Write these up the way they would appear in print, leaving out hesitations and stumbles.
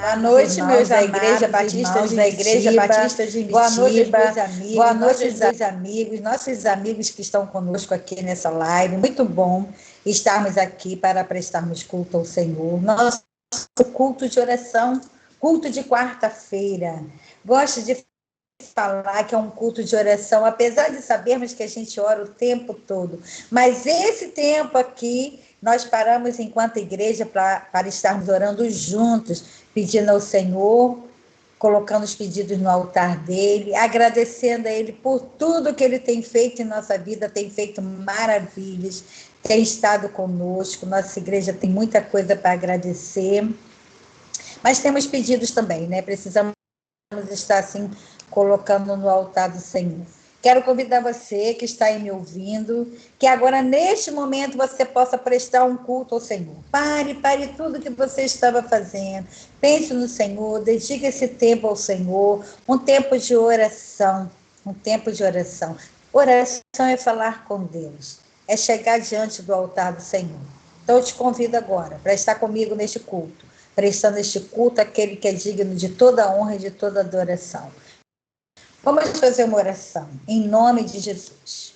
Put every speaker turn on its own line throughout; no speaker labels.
Boa noite, meus da Igreja Batista de Iritiba. Boa noite, meus amigos. Boa noite, meus amigos, nossos amigos que estão conosco aqui nessa live. Muito bom estarmos aqui para prestarmos culto ao Senhor. Nosso culto de oração, culto de quarta-feira. Gosto de falar que é um culto de oração, apesar de sabermos que a gente ora o tempo todo. Mas esse tempo aqui, nós paramos enquanto igreja para estarmos orando juntos, pedindo ao Senhor, colocando os pedidos no altar dele, agradecendo a ele por tudo que ele tem feito em nossa vida, tem feito maravilhas, tem estado conosco. Nossa igreja tem muita coisa para agradecer, mas temos pedidos também, né? Precisamos estar assim, colocando no altar do Senhor. Quero convidar você que está aí me ouvindo, que agora, neste momento, você possa prestar um culto ao Senhor. Pare tudo que você estava fazendo. Pense no Senhor, dedique esse tempo ao Senhor, um tempo de oração, um tempo de oração. Oração é falar com Deus, é chegar diante do altar do Senhor. Então, eu te convido agora para estar comigo neste culto, prestando este culto àquele que é digno de toda honra e de toda adoração. Vamos fazer uma oração, em nome de Jesus.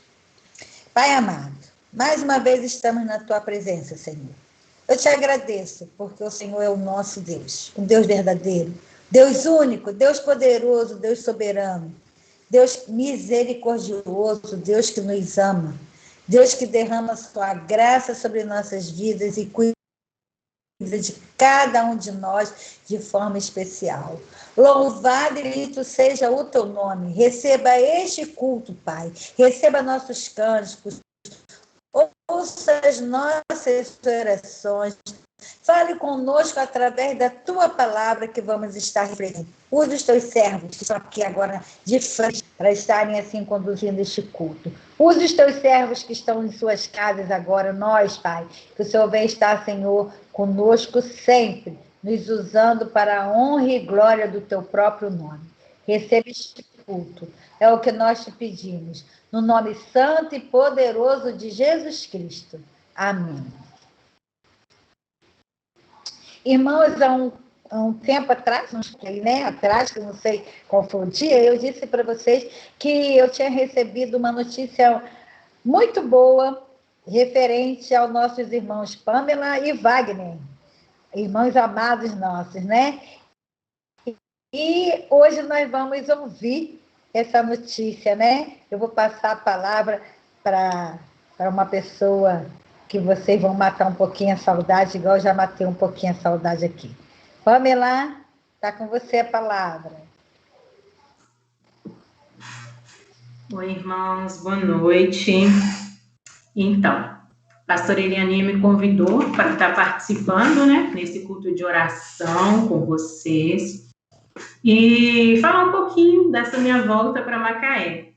Pai amado, mais uma vez estamos na Tua presença, Senhor. Eu te agradeço, porque o Senhor é o nosso Deus, um Deus verdadeiro, Deus único, Deus poderoso, Deus soberano, Deus misericordioso, Deus que nos ama, Deus que derrama Sua graça sobre nossas vidas e cuida de cada um de nós de forma especial. Louvado e bendito seja o teu nome. Receba este culto, Pai. Receba nossos cânticos. Ouça as nossas orações. Fale conosco através da tua palavra que vamos estar refletindo. Use os teus servos que estão aqui agora de frente para estarem assim conduzindo este culto. Use os teus servos que estão em suas casas agora, nós, Pai, que o Senhor venha estar, Senhor, conosco sempre, nos usando para a honra e glória do teu próprio nome. Receba este culto, é o que nós te pedimos, no nome santo e poderoso de Jesus Cristo. Amém. Irmãos, há um tempo atrás, não sei, né? Atrás, que não sei qual foi o dia, eu disse para vocês que eu tinha recebido uma notícia muito boa referente aos nossos irmãos Pamela e Wagner, irmãos amados nossos, né? E hoje nós vamos ouvir essa notícia, né? Eu vou passar a palavra para uma pessoa que vocês vão matar um pouquinho a saudade, igual eu já matei um pouquinho a saudade aqui. Pamela, está com você a palavra.
Oi, irmãos, boa noite. Então, a pastora Eliane me convidou para estar participando, né, nesse culto de oração com vocês e falar um pouquinho dessa minha volta para Macaé.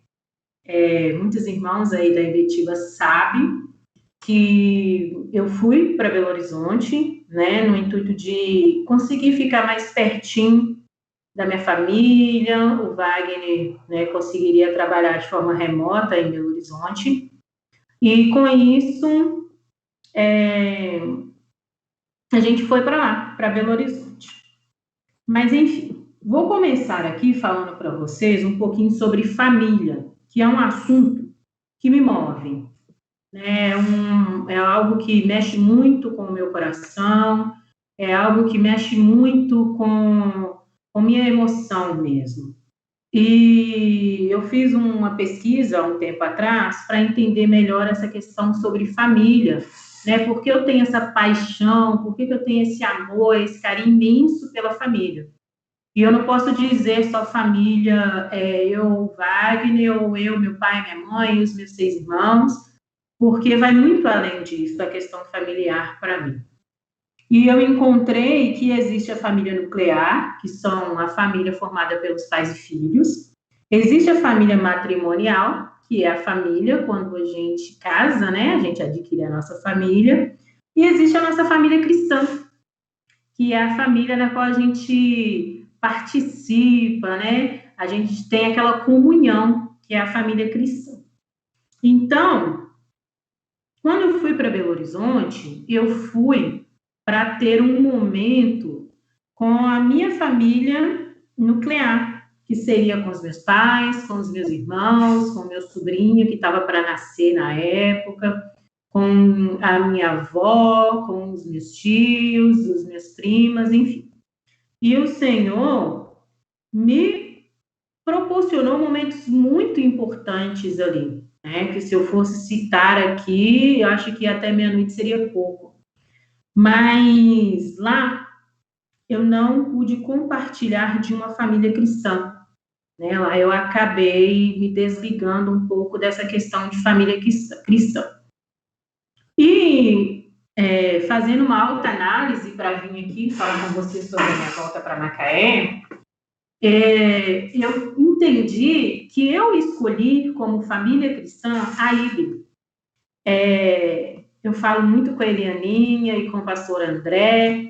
Muitos irmãos aí da Iritiba sabem que eu fui para Belo Horizonte, né, no intuito de conseguir ficar mais pertinho da minha família. O Wagner, né, conseguiria trabalhar de forma remota em Belo Horizonte. E com isso, a gente foi para lá, para Belo Horizonte. Mas, enfim, vou começar aqui falando para vocês um pouquinho sobre família, que é um assunto que me move. É algo que mexe muito com o meu coração, é algo que mexe muito com minha emoção mesmo. E eu fiz uma pesquisa há um tempo atrás para entender melhor essa questão sobre família, né? Por que eu tenho essa paixão, por que eu tenho esse amor, esse carinho imenso pela família. E eu não posso dizer só família, eu, Wagner, ou eu, meu pai, minha mãe, os meus 6 irmãos, porque vai muito além disso, a questão familiar para mim. E eu encontrei que existe a família nuclear, que são a família formada pelos pais e filhos. Existe a família matrimonial, que é a família quando a gente casa, né? A gente adquire a nossa família. E existe a nossa família cristã, que é a família na qual a gente participa, né? A gente tem aquela comunhão, que é a família cristã. Então, quando eu fui para Belo Horizonte, eu fui para ter um momento com a minha família nuclear, que seria com os meus pais, com os meus irmãos, com o meu sobrinho que estava para nascer na época, com a minha avó, com os meus tios, as minhas primas, enfim. E o Senhor me proporcionou momentos muito importantes ali, né? Que se eu fosse citar aqui, eu acho que até meia-noite seria pouco. Mas lá eu não pude compartilhar de uma família cristã, né? Lá eu acabei me desligando um pouco dessa questão de família cristã. E fazendo uma autoanálise para vir aqui falar com você sobre a minha volta para Macaé, eu entendi que eu escolhi como família cristã a IB. Eu falo muito com a Elianinha e com o pastor André,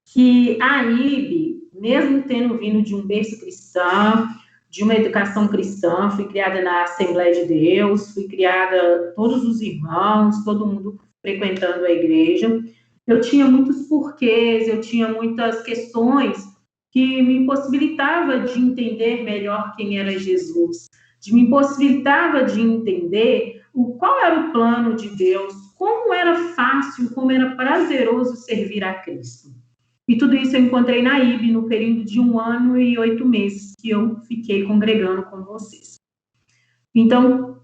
que a IB, mesmo tendo vindo de um berço cristão, de uma educação cristã, fui criada na Assembleia de Deus, fui criada, todos os irmãos, todo mundo frequentando a igreja, eu tinha muitos porquês, eu tinha muitas questões que me impossibilitava de entender melhor quem era Jesus, me impossibilitava de entender qual era o plano de Deus, como era fácil, como era prazeroso servir a Cristo. E tudo isso eu encontrei na IB no período de 1 ano e 8 meses que eu fiquei congregando com vocês. Então,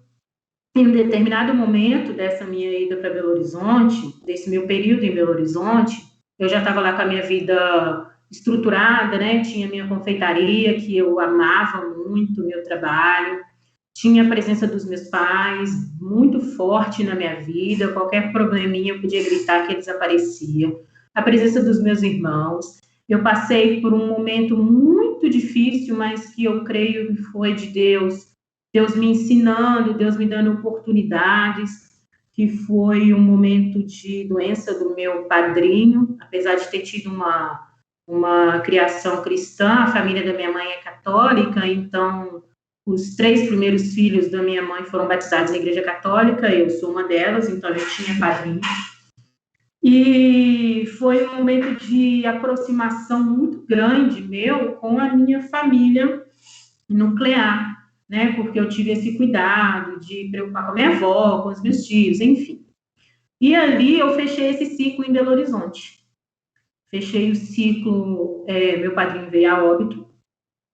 em um determinado momento dessa minha ida para Belo Horizonte, desse meu período em Belo Horizonte, eu já estava lá com a minha vida estruturada, né? Tinha minha confeitaria, que eu amava muito, meu trabalho. Tinha a presença dos meus pais muito forte na minha vida. Qualquer probleminha eu podia gritar que eles apareciam. A presença dos meus irmãos. Eu passei por um momento muito difícil, mas que eu creio que foi de Deus. Deus me ensinando, Deus me dando oportunidades, que foi um momento de doença do meu padrinho, apesar de ter tido uma criação cristã, a família da minha mãe é católica, então os 3 primeiros filhos da minha mãe foram batizados na igreja católica, eu sou uma delas, então eu tinha padrinho. E foi um momento de aproximação muito grande meu com a minha família nuclear, né? Porque eu tive esse cuidado de preocupar com a minha avó, com os meus tios, enfim. E ali eu fechei esse ciclo em Belo Horizonte. Fechei o ciclo, meu padrinho veio a óbito,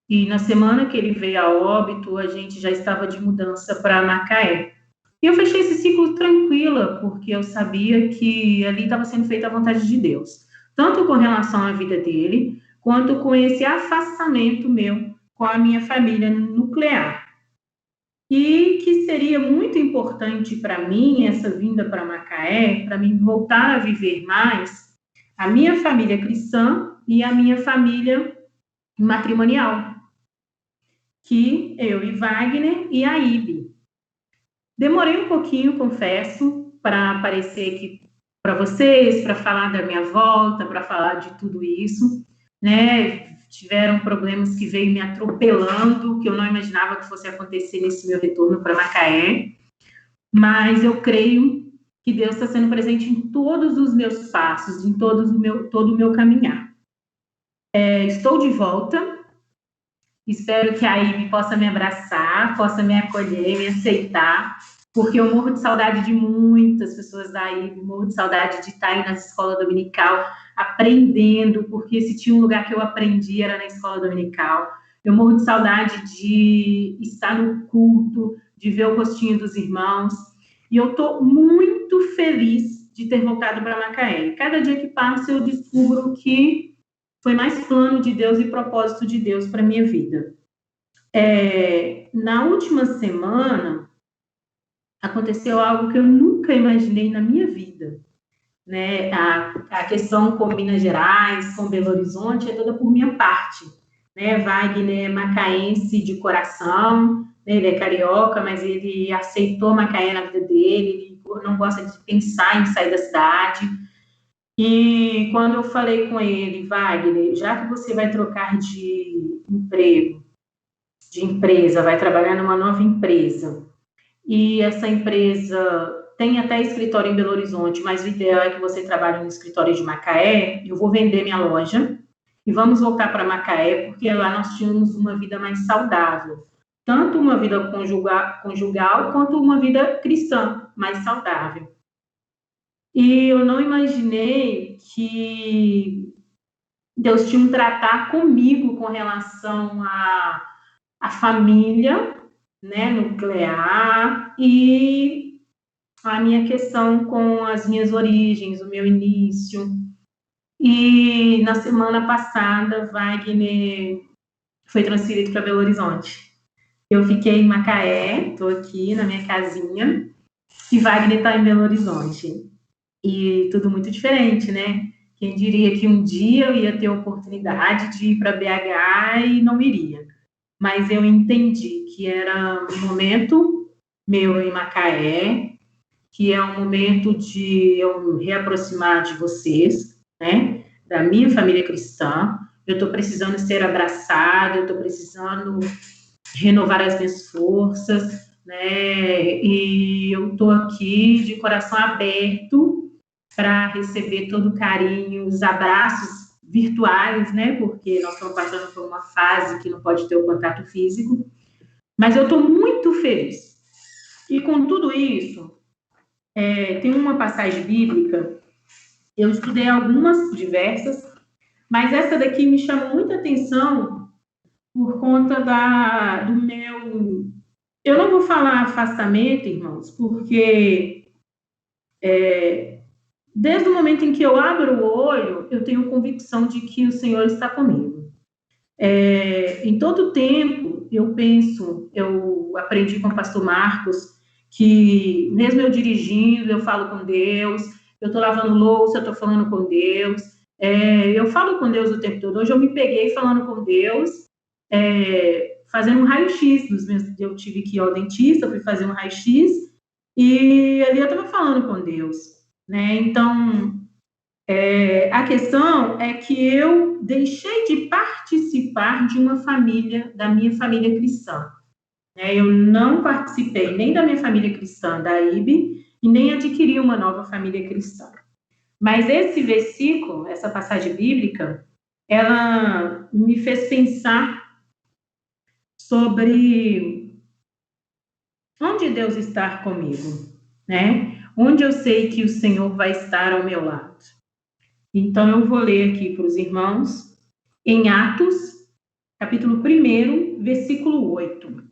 e na semana que ele veio a óbito, a gente já estava de mudança para Macaé. E eu fechei esse ciclo tranquila, porque eu sabia que ali estava sendo feita a vontade de Deus, tanto com relação à vida dele, quanto com esse afastamento meu com a minha família nuclear. E que seria muito importante para mim, essa vinda para Macaé, para mim voltar a viver mais a minha família cristã e a minha família matrimonial, que eu e Wagner e a Ibe. Demorei um pouquinho, confesso, para aparecer aqui para vocês, para falar da minha volta, para falar de tudo isso, né? Tiveram problemas que veio me atropelando, que eu não imaginava que fosse acontecer nesse meu retorno para Macaé, mas eu creio que Deus está sendo presente em todos os meus passos, em todo o meu caminhar. Estou de volta, espero que a Ibe possa me abraçar, possa me acolher, me aceitar, porque eu morro de saudade de muitas pessoas da IB, morro de saudade de estar aí na escola dominical, aprendendo, porque se tinha um lugar que eu aprendi era na escola dominical. Eu morro de saudade de estar no culto, de ver o rostinho dos irmãos, e eu estou muito feliz de ter voltado para Macaé. Cada dia que passa eu descubro que foi mais plano de Deus e propósito de Deus para a minha vida. Na última semana, aconteceu algo que eu nunca imaginei na minha vida, né? A questão com Minas Gerais, com Belo Horizonte, é toda por minha parte, né? Wagner é macaense de coração, né? Ele é carioca, mas ele aceitou Macaé na vida dele, ele não gosta de pensar em sair da cidade. E quando eu falei com ele, Wagner, já que você vai trocar de emprego, de empresa, vai trabalhar numa nova empresa, e essa empresa tem até escritório em Belo Horizonte, mas o ideal é que você trabalhe no escritório de Macaé, eu vou vender minha loja e vamos voltar para Macaé, porque lá nós tínhamos uma vida mais saudável. Tanto uma vida conjugal quanto uma vida cristã mais saudável. E eu não imaginei que Deus tinha um tratar comigo com relação à família, né, nuclear, e a minha questão com as minhas origens, o meu início. E na semana passada, Wagner foi transferido para Belo Horizonte. Eu fiquei em Macaé, estou aqui na minha casinha, e Wagner está em Belo Horizonte. E tudo muito diferente, né? Quem diria que um dia eu ia ter a oportunidade de ir para BH e não iria. Mas eu entendi que era um momento meu em Macaé, que é um momento de eu me reaproximar de vocês, né? Da minha família cristã. Eu estou precisando ser abraçada, eu estou precisando renovar as minhas forças, né? E eu estou aqui de coração aberto para receber todo o carinho, os abraços virtuais, né? Porque nós estamos passando por uma fase que não pode ter o contato físico. Mas eu estou muito feliz. E com tudo isso, tem uma passagem bíblica, eu estudei algumas diversas, mas essa daqui me chamou muita atenção por conta do meu... Eu não vou falar afastamento, irmãos, porque desde o momento em que eu abro o olho, eu tenho convicção de que o Senhor está comigo. Em todo tempo, eu aprendi com o pastor Marcos, que mesmo eu dirigindo, eu falo com Deus, eu estou lavando louça, eu estou falando com Deus, eu falo com Deus o tempo todo. Hoje eu me peguei falando com Deus, fazendo um raio-x dos meus... Eu tive que ir ao dentista, fui fazer um raio-x, e ali eu estava falando com Deus, né? Então, a questão é que eu deixei de participar de uma família, da minha família cristã. Eu não participei nem da minha família cristã, da IB, e nem adquiri uma nova família cristã. Mas esse versículo, essa passagem bíblica, ela me fez pensar sobre onde Deus está comigo, né? Onde eu sei que o Senhor vai estar ao meu lado. Então, eu vou ler aqui para os irmãos, em Atos, capítulo 1, versículo 8,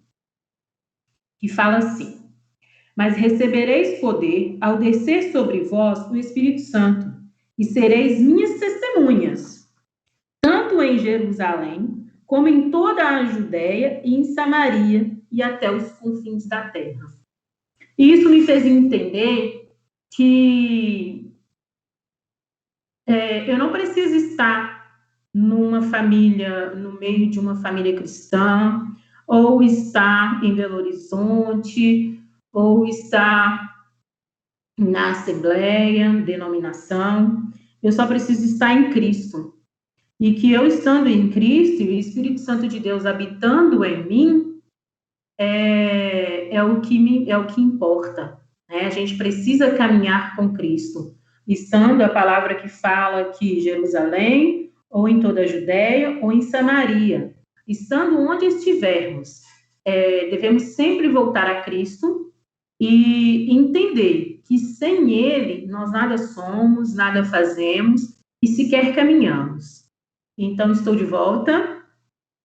que fala assim: Mas recebereis poder ao descer sobre vós o Espírito Santo, e sereis minhas testemunhas, tanto em Jerusalém, como em toda a Judéia e em Samaria, e até os confins da terra. E isso me fez entender que eu não preciso estar numa família, no meio de uma família cristã, ou estar em Belo Horizonte, ou estar na Assembleia, denominação. Eu só preciso estar em Cristo. E que eu estando em Cristo, e o Espírito Santo de Deus habitando em mim, é o que importa, né? A gente precisa caminhar com Cristo. Estando a palavra que fala que Jerusalém, ou em toda a Judéia, ou em Samaria. Estando onde estivermos, devemos sempre voltar a Cristo e entender que sem Ele nós nada somos, nada fazemos e sequer caminhamos. Então, estou de volta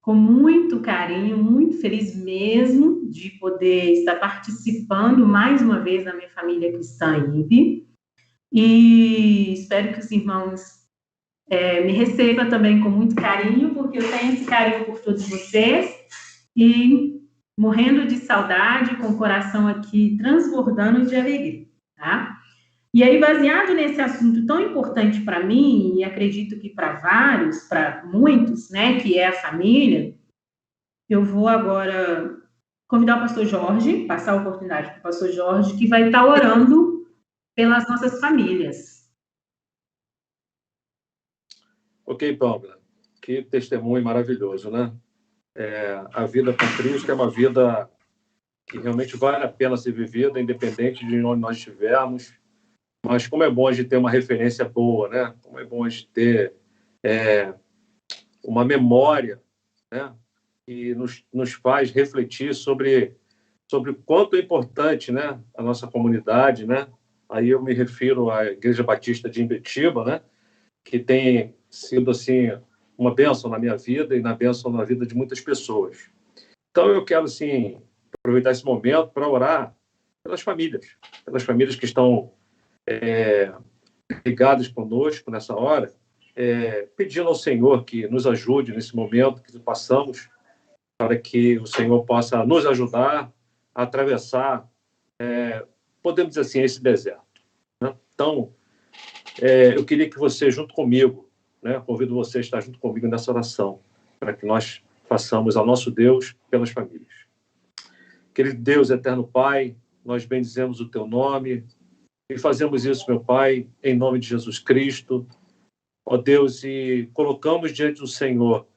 com muito carinho, muito feliz mesmo de poder estar participando mais uma vez da minha família cristã IB. E espero que os irmãos me recebam também com muito carinho, porque eu tenho esse carinho por todos vocês, e morrendo de saudade, com o coração aqui transbordando de alegria, tá? E aí, baseado nesse assunto tão importante para mim, e acredito que para vários, para muitos, né, que é a família, eu vou agora convidar o pastor Jorge, passar a oportunidade para o pastor Jorge, que vai estar orando pelas nossas famílias.
Ok, Pamela, que testemunho maravilhoso, né? A vida com Cristo é uma vida que realmente vale a pena ser vivida, independente de onde nós estivermos. Mas como é bom de ter uma referência boa, né? Como é bom de ter uma memória, né, que nos faz refletir sobre o quanto é importante, né, a nossa comunidade, né? Aí eu me refiro à Igreja Batista de Imbetiba, né, que tem sido assim uma bênção na minha vida e na bênção na vida de muitas pessoas. Então eu quero assim aproveitar esse momento para orar pelas famílias que estão ligadas conosco nessa hora, pedindo ao Senhor que nos ajude nesse momento que passamos, para que o Senhor possa nos ajudar a atravessar, podemos dizer assim, esse deserto, né? Então, eu queria que você, junto comigo, né, convido você a estar junto comigo nessa oração, para que nós façamos ao nosso Deus pelas famílias. Querido Deus, eterno Pai, nós bendizemos o teu nome e fazemos isso, meu Pai, em nome de Jesus Cristo, ó Deus, e colocamos diante do Senhor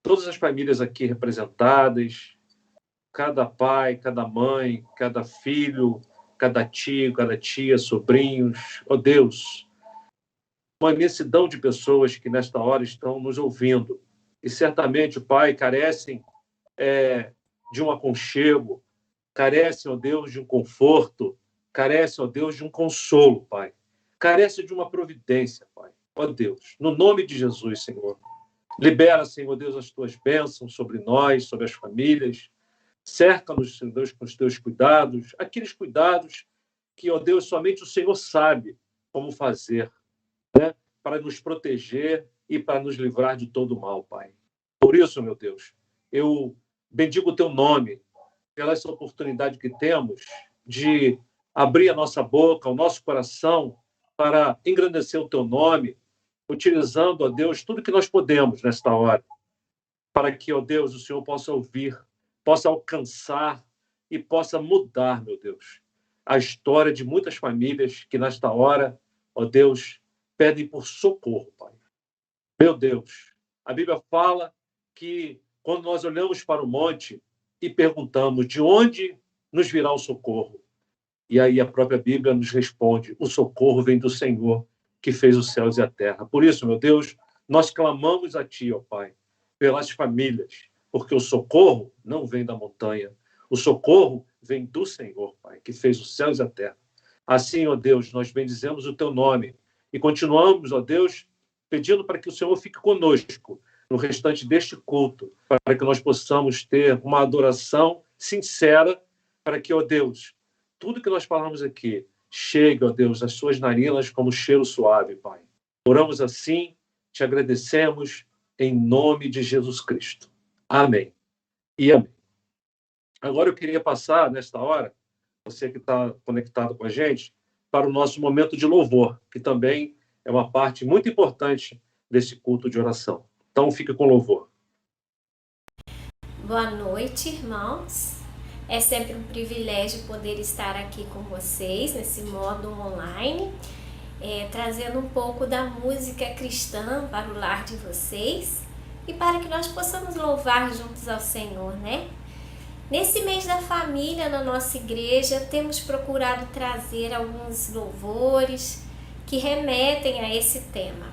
todas as famílias aqui representadas, cada pai, cada mãe, cada filho, cada tio, cada tia, sobrinhos, ó Deus, uma imensidão de pessoas que nesta hora estão nos ouvindo e certamente, Pai, carecem de um aconchego, carecem, ó Deus, de um conforto, carecem, ó Deus, de um consolo, Pai, carecem de uma providência, Pai, ó Deus, no nome de Jesus, Senhor. Libera, Senhor Deus, as tuas bênçãos sobre nós, sobre as famílias. Cerca-nos, Senhor Deus, com os teus cuidados, aqueles cuidados que, ó Deus, somente o Senhor sabe como fazer, né? Para nos proteger e para nos livrar de todo o mal, Pai. Por isso, meu Deus, eu bendigo o teu nome pela essa oportunidade que temos de abrir a nossa boca, o nosso coração, para engrandecer o teu nome, utilizando, ó Deus, tudo que nós podemos nesta hora, para que, ó Deus, o Senhor possa ouvir, possa alcançar e possa mudar, meu Deus, a história de muitas famílias que nesta hora, ó Deus, pedem por socorro, Pai. Meu Deus, a Bíblia fala que quando nós olhamos para o monte e perguntamos de onde nos virá o socorro, e aí a própria Bíblia nos responde, o socorro vem do Senhor, que fez os céus e a terra. Por isso, meu Deus, nós clamamos a Ti, ó Pai, pelas famílias, porque o socorro não vem da montanha, o socorro vem do Senhor, Pai, que fez os céus e a terra. Assim, ó Deus, nós bendizemos o Teu nome e continuamos, ó Deus, pedindo para que o Senhor fique conosco no restante deste culto, para que nós possamos ter uma adoração sincera, para que, ó Deus, tudo que nós falamos aqui chegue, ó Deus, às suas narinas como cheiro suave, Pai. Oramos assim, te agradecemos em nome de Jesus Cristo. Amém. E amém. Agora eu queria passar, nesta hora, você que está conectado com a gente, para o nosso momento de louvor, que também é uma parte muito importante desse culto de oração. Então, fique com louvor.
Boa noite, irmãos. É sempre um privilégio poder estar aqui com vocês, nesse modo online, trazendo um pouco da música cristã para o lar de vocês e para que nós possamos louvar juntos ao Senhor, né? Nesse mês da família, na nossa igreja, temos procurado trazer alguns louvores que remetem a esse tema.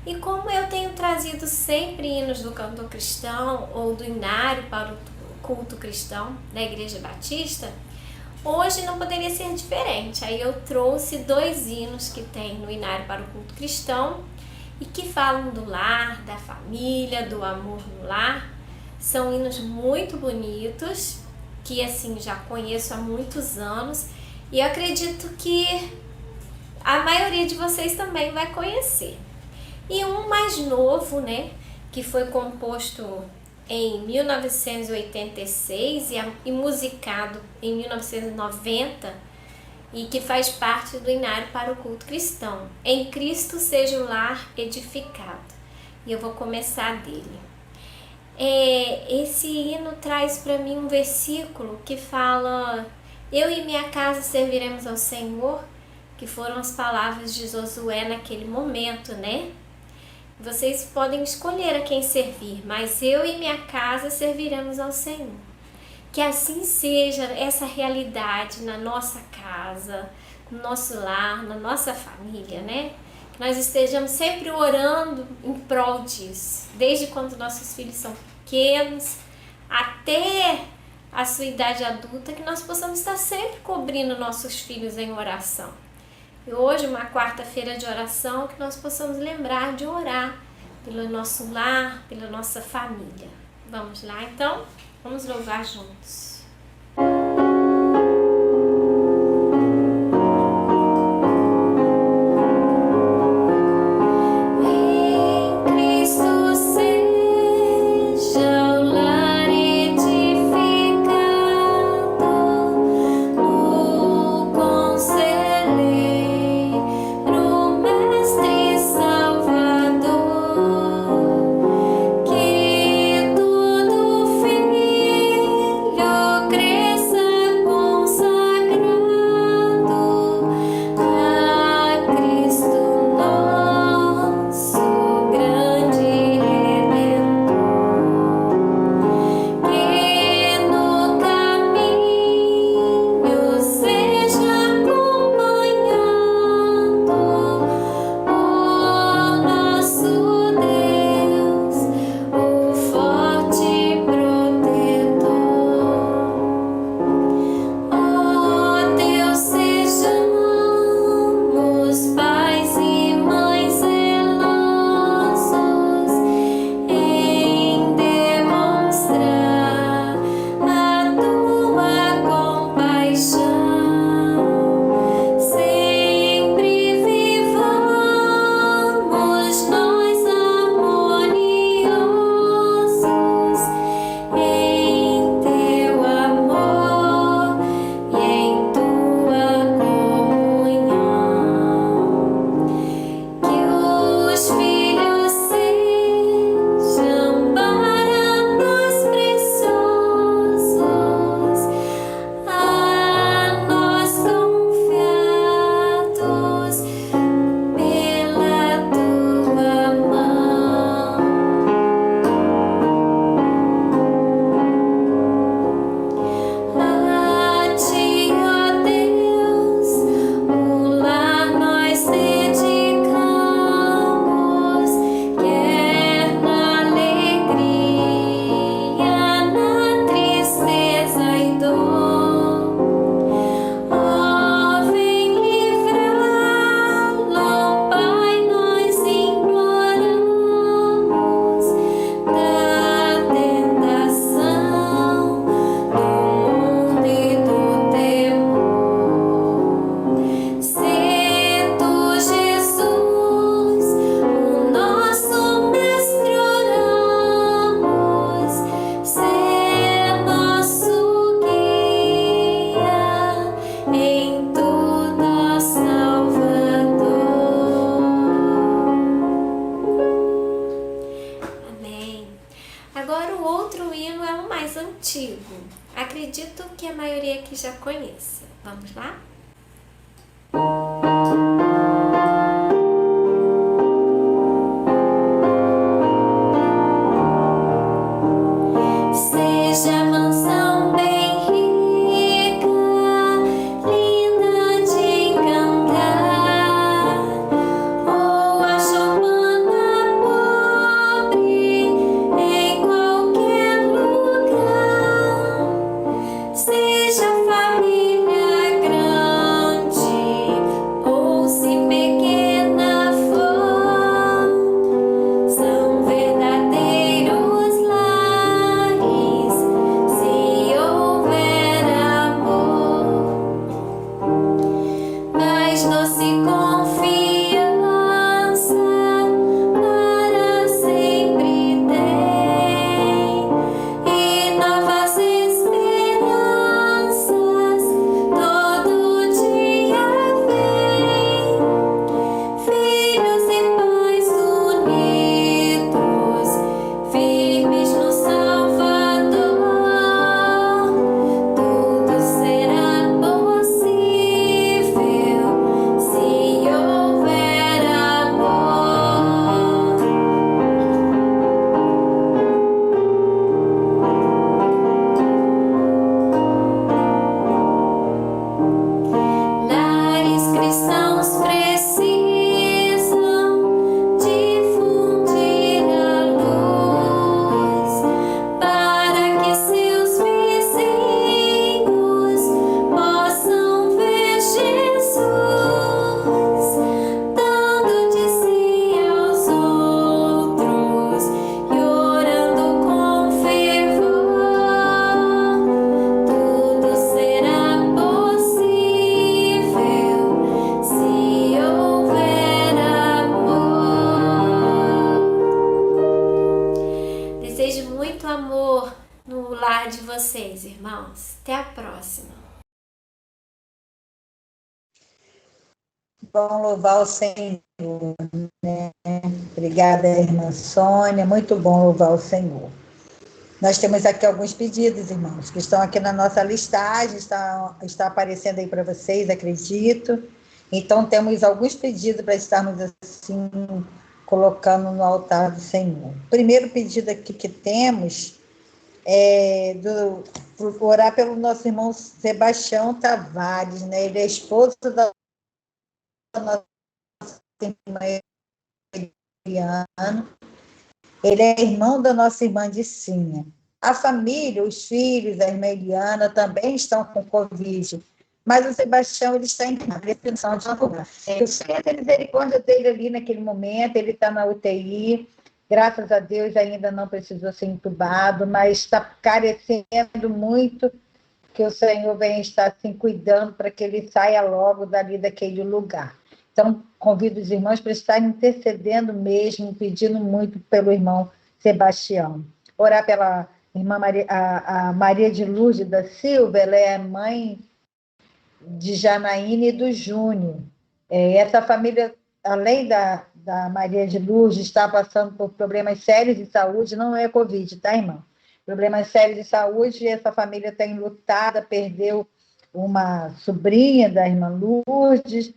E como eu tenho trazido sempre hinos do cantor cristão ou do hinário para o culto cristão da Igreja Batista, hoje não poderia ser diferente. Aí eu trouxe 2 hinos que tem no hinário para o culto cristão e que falam do lar, da família, do amor no lar. São hinos muito bonitos, que assim já conheço há muitos anos e acredito que a maioria de vocês também vai conhecer. E um mais novo, né, que foi composto em 1986 e musicado em 1990 e que faz parte do hinário para o culto cristão. Em Cristo seja o lar edificado. E eu vou começar dele. Esse hino traz para mim um versículo que fala: eu e minha casa serviremos ao Senhor, que foram as palavras de Josué naquele momento, né? Vocês podem escolher a quem servir, mas eu e minha casa serviremos ao Senhor. Que assim seja essa realidade na nossa casa, no nosso lar, na nossa família, né? Que nós estejamos sempre orando em prol disso, desde quando nossos filhos são pequenos até a sua idade adulta, que nós possamos estar sempre cobrindo nossos filhos em oração. E hoje, uma quarta-feira de oração, que nós possamos lembrar de orar pelo nosso lar, pela nossa família. Vamos lá, então? Vamos louvar juntos. Acredito que a maioria aqui já conheça. Vamos lá? Seja mansão bem rica, linda de encantar, ou a choupana pobre em qualquer lugar. Seja família grande meus irmãos. Até a próxima.
Bom louvar o Senhor, né? Obrigada, irmã Sônia. Muito bom louvar o Senhor. Nós temos aqui alguns pedidos, irmãos, que estão aqui na nossa listagem, está aparecendo aí para vocês, acredito. Então, temos alguns pedidos para estarmos assim, colocando no altar do Senhor. O primeiro pedido aqui que temos é orar pelo nosso irmão Sebastião Tavares, né? Ele é esposo da nossa irmã Eliana. Ele é irmão da nossa irmã Dicinha. A família, os filhos, a irmã Eliana também estão com Covid, mas o Sebastião ele está em restrição de lugar. Eu sei a misericórdia dele ali naquele momento, ele está na UTI, graças a Deus ainda não precisou ser entubado, mas está carecendo muito que o Senhor venha estar assim, cuidando para que ele saia logo dali daquele lugar. Então, convido os irmãos para estarem intercedendo mesmo, pedindo muito pelo irmão Sebastião. Orar pela irmã Maria, a Maria de Lourdes da Silva, ela é mãe de Janaína e do Júnior. Essa família, além da Maria de Lourdes, está passando por problemas sérios de saúde, não é Covid, tá, irmão? Problemas sérios de saúde, essa família está enlutada, perdeu uma sobrinha da irmã Lourdes,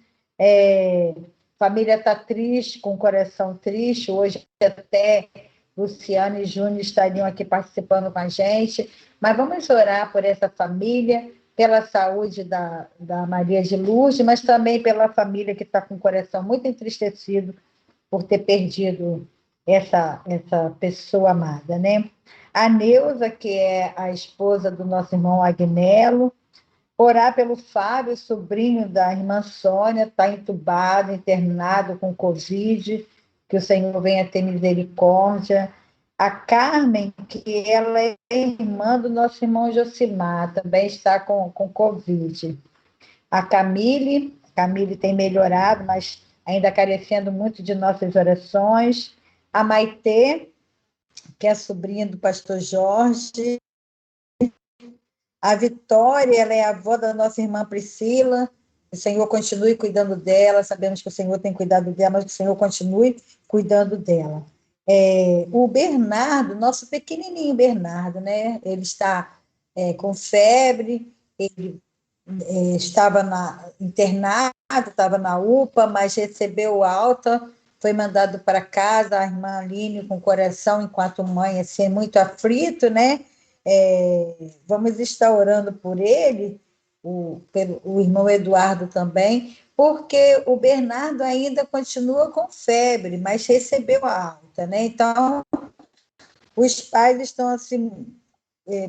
família está triste, com o coração triste, hoje até Luciano e Júnior estariam aqui participando com a gente, mas vamos orar por essa família, pela saúde da Maria de Lourdes, mas também pela família que está com o coração muito entristecido por ter perdido essa pessoa amada, né? A Neuza, que é a esposa do nosso irmão Agnello, orar pelo Fábio, sobrinho da irmã Sônia, está entubado, internado com Covid, que o Senhor venha ter misericórdia. A Carmen, que ela é irmã do nosso irmão Josimar, também está com Covid. A Camille tem melhorado, mas ainda carecendo muito de nossas orações. A Maitê, que é sobrinha do pastor Jorge. A Vitória, ela é a avó da nossa irmã Priscila. O Senhor continue cuidando dela. Sabemos que o Senhor tem cuidado dela, mas que o Senhor continue cuidando dela. O Bernardo, nosso pequenininho Bernardo, né? Ele está com febre, ele estava internado, estava na UPA, mas recebeu alta, foi mandado para casa, a irmã Aline com o coração, enquanto mãe, assim, muito aflito, né? Vamos estar orando por ele, pelo irmão Eduardo também, porque o Bernardo ainda continua com febre, mas recebeu a alta, né? Então, os pais estão assim,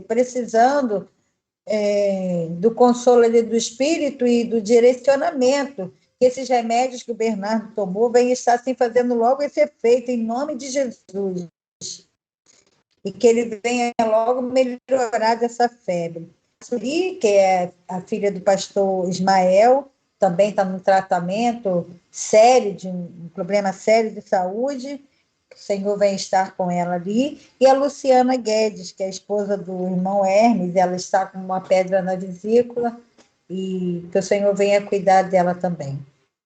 precisando do consolo do espírito e do direcionamento, que esses remédios que o Bernardo tomou venham estar assim, fazendo logo esse efeito, em nome de Jesus, e que ele venha logo melhorar dessa febre. A Suri, que é a filha do pastor Ismael, também está num tratamento sério, de um problema sério de saúde, que o Senhor vem estar com ela ali, e a Luciana Guedes, que é a esposa do irmão Hermes, ela está com uma pedra na vesícula, e que o Senhor venha cuidar dela também.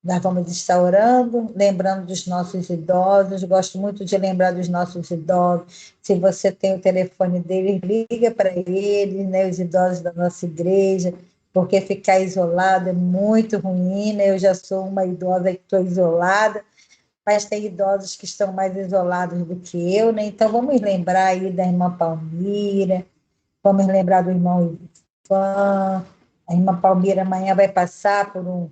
Nós vamos estar orando, lembrando dos nossos idosos, gosto muito de lembrar dos nossos idosos. Se você tem o telefone deles, liga para eles, né, os idosos da nossa igreja, porque ficar isolado é muito ruim, né? Eu já sou uma idosa que estou isolada, mas tem idosos que estão mais isolados do que eu, né? Então vamos lembrar aí da irmã Palmira, vamos lembrar do irmão Ivan. A irmã Palmira amanhã vai passar por um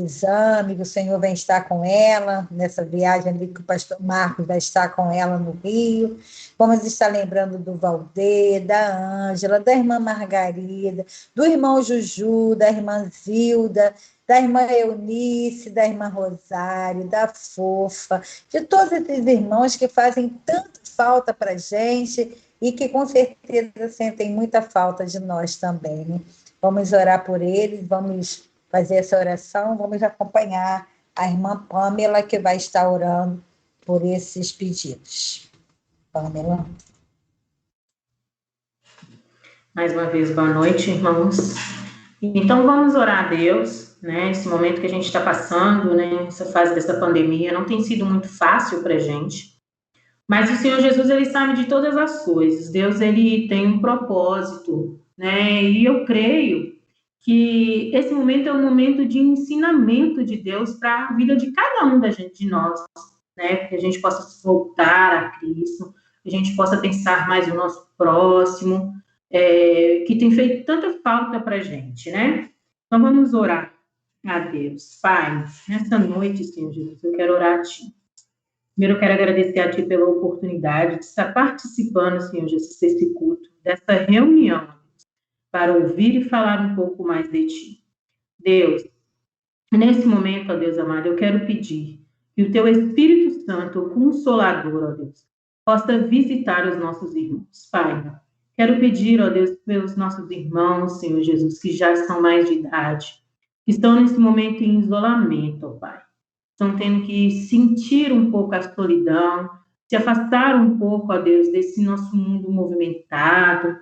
exame, que o Senhor vem estar com ela, nessa viagem ali que o pastor Marcos vai estar com ela no Rio. Vamos estar lembrando do Valdir, da Ângela, da irmã Margarida, do irmão Juju, da irmã Zilda, da irmã Eunice, da irmã Rosário, da Fofa, de todos esses irmãos que fazem tanta falta para a gente e que com certeza sentem muita falta de nós também, né? Vamos orar por eles, vamos fazer essa oração, vamos acompanhar a irmã Pamela, que vai estar orando por esses pedidos. Pamela.
Mais uma vez, boa noite, irmãos. Então, vamos orar a Deus, né? Esse momento que a gente está passando, né? Essa fase dessa pandemia não tem sido muito fácil para a gente. Mas o Senhor Jesus, ele sabe de todas as coisas. Deus, ele tem um propósito, né? E eu creio que esse momento é um momento de ensinamento de Deus para a vida de cada um de nós, né? Que a gente possa voltar a Cristo, que a gente possa pensar mais no nosso próximo, que tem feito tanta falta para a gente, né? Então, vamos orar a Deus. Pai, nessa noite, Senhor Jesus, eu quero orar a Ti. Primeiro, eu quero agradecer a Ti pela oportunidade de estar participando, Senhor Jesus, desse culto, dessa reunião, para ouvir e falar um pouco mais de Ti. Deus, nesse momento, ó Deus amado, eu quero pedir que o Teu Espírito Santo, o Consolador, ó Deus, possa visitar os nossos irmãos. Pai, quero pedir, ó Deus, pelos nossos irmãos, Senhor Jesus, que já são mais de idade, que estão nesse momento em isolamento, ó Pai. Estão tendo que sentir um pouco a solidão, se afastar um pouco, ó Deus, desse nosso mundo movimentado,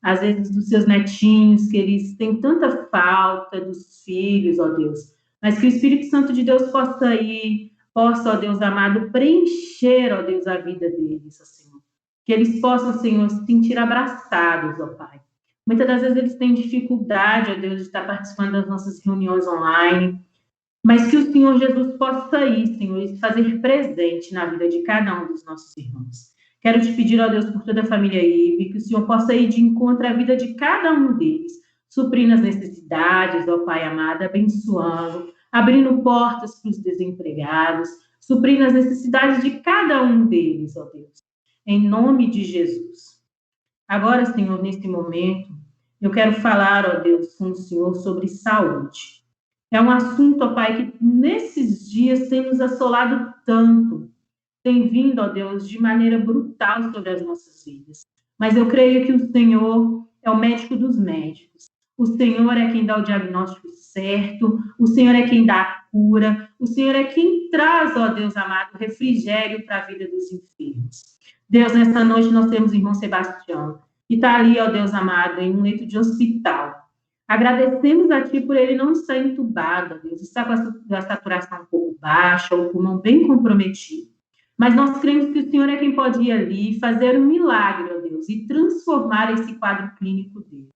às vezes dos seus netinhos, que eles têm tanta falta dos filhos, ó Deus, mas que o Espírito Santo de Deus possa ir, possa, ó Deus amado, preencher, ó Deus, a vida deles, ó Senhor. Que eles possam, Senhor, se sentir abraçados, ó Pai. Muitas das vezes eles têm dificuldade, ó Deus, de estar participando das nossas reuniões online, mas que o Senhor Jesus possa ir, Senhor, e se fazer presente na vida de cada um dos nossos irmãos. Quero te pedir, ó Deus, por toda a família IBE, que o Senhor possa ir de encontro à vida de cada um deles, suprindo as necessidades, ó Pai amado, abençoando, abrindo portas para os desempregados, suprindo as necessidades de cada um deles, ó Deus, em nome de Jesus. Agora, Senhor, neste momento, eu quero falar, ó Deus, com o Senhor sobre saúde. É um assunto, ó Pai, que nesses dias tem nos assolado tanto, tem vindo, ó Deus, de maneira brutal sobre as nossas vidas. Mas eu creio que o Senhor é o médico dos médicos. O Senhor é quem dá o diagnóstico certo, o Senhor é quem dá a cura, o Senhor é quem traz, ó Deus amado, refrigério para a vida dos enfermos. Deus, nessa noite nós temos o irmão Sebastião, que está ali, ó Deus amado, em um leito de hospital. Agradecemos a Ti por ele não estar entubado, ó Deus, está com a saturação um pouco baixa, o pulmão bem comprometido. Mas nós cremos que o Senhor é quem pode ir ali e fazer um milagre, ó Deus, e transformar esse quadro clínico dele.